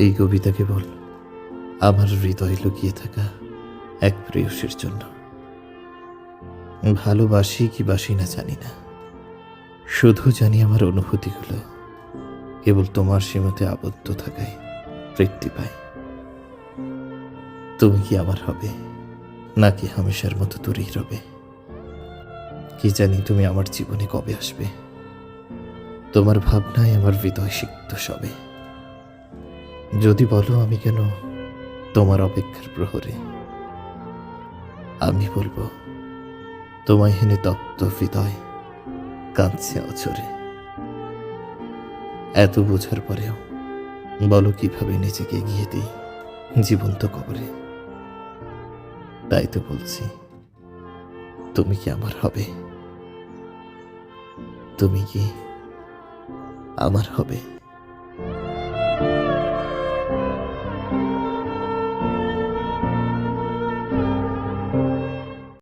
এই কবিতা কেবল আমার হৃদয়ে লুকিয়ে থাকা এক প্রেয়সীর জন্য। ভালোবাসি কি বাসি না জানি না, শুধু জানি আমার অনুভূতিগুলো কেবল তোমার সীমাতে আবদ্ধ থাকায় তৃপ্তি পায়। তুমি কি আমার হবে, নাকি হামেশার মতো দূরেই রবে? কি জানি তুমি আমার জীবনে কবে আসবে, তোমার ভাবনায় আমার হৃদয় সিক্ত সবে। যদি বলো আমি কেন তোমার অপেক্ষার প্রহরে, আমি বলবো তোমায় হেনে তপ্ত হৃদয় কাঁদছে অচরে। এত বোঝার পরেও বলো কিভাবে নিজেকে এগিয়ে দিই জীবন্ত কবরে। তাই তো বলছি, তুমি কি আমার হবে? তুমি কি আমার হবে?